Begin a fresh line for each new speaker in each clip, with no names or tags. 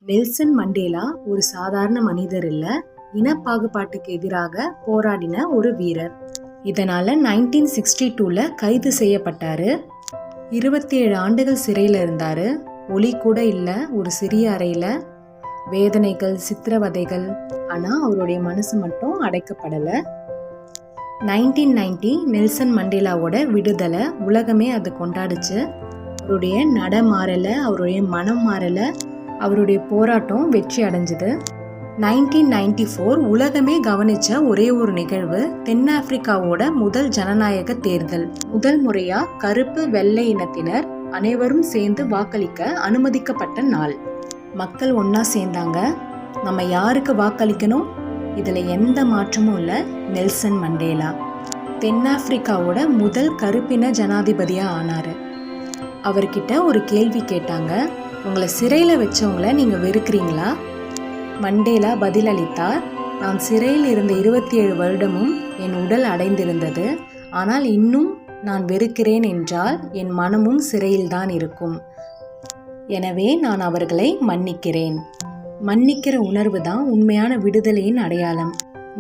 Nelson Mandela ஒரு சாதாரண மனிதர் இல்ல, இனப்பாகுபாட்டுக்கு எதிராக போராடின ஒரு வீரர். இதனால 1962ல கைது செய்யப்பட்டாரு. 27 ஆண்டுகள் சிறையில் இருந்தாரு. ஒளி கூட இல்ல, ஒரு சிறிய அறையில. வேதனைகள், சித்திரவதைகள். ஆனா அவருடைய மனசு மட்டும் அடைக்கப்படல. 1990 நெல்சன் மண்டேலாவோட விடுதலை உலகமே அதை கொண்டாடுச்சு. அவருடைய நட மாறல, அவருடைய மனம் மாறல, அவருடைய போராட்டம் வெற்றி அடைஞ்சது. 1994 உலகமே கவனிச்ச ஒரே ஒரு நிகழ்வு தென்னாப்பிரிக்காவோட முதல் ஜனநாயக தேர்தல். முதல் முறையா கருப்பு வெள்ளை இனத்தினர் அனைவரும் சேர்ந்து வாக்களிக்க அனுமதிக்கப்பட்ட நாள். மக்கள் ஒன்னா சேர்ந்தாங்க. நம்ம யாருக்கு வாக்களிக்கணும்? இதுல எந்த மாற்றமும் இல்ல, நெல்சன் மண்டேலா தென்னாப்பிரிக்காவோட முதல் கருப்பின ஜனாதிபதியா ஆனாரு. அவர்கிட்ட ஒரு கேள்வி கேட்டாங்க, உங்களை சிறையில வச்சவங்கள நீங்க வெறுக்கிறீங்களா? மண்டேலா பதிலளித்தார், நான் சிறையில் இருந்த 27 வருடமும் என் உடல் அடைந்திருந்தது. ஆனால் இன்னும் நான் வெறுக்கிறேன் என்றால் என் மனமும் சிறையில்தான் இருக்கும். எனவே நான் அவர்களை மன்னிக்கிறேன். மன்னிக்கிற உணர்வு தான் உண்மையான விடுதலையின் அடையாளம்.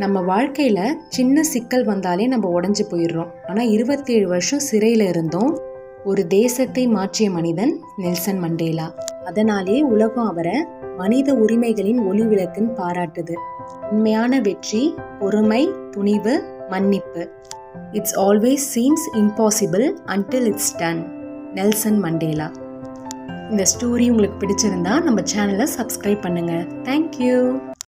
நம்ம வாழ்க்கையில சின்ன சிக்கல் வந்தாலே நம்ம உடைஞ்சு போயிடுறோம். ஆனா 27 வருஷம் சிறையில இருந்தோம். ஒரு தேசத்தை மாற்றிய மனிதன் நெல்சன் மண்டேலா. அதனாலே உலகம் அவரை மனித உரிமைகளின் ஒளி விளக்குன்னு பாராட்டுது. உண்மையான வெற்றி பொறுமை, துணிவு, மன்னிப்பு. It's always seems impossible until it's done. Nelson Mandela. இந்த ஸ்டோரி உங்களுக்கு பிடிச்சிருந்தா நம்ம சேனலை சப்ஸ்கிரைப் பண்ணுங்க. தேங்க்யூ.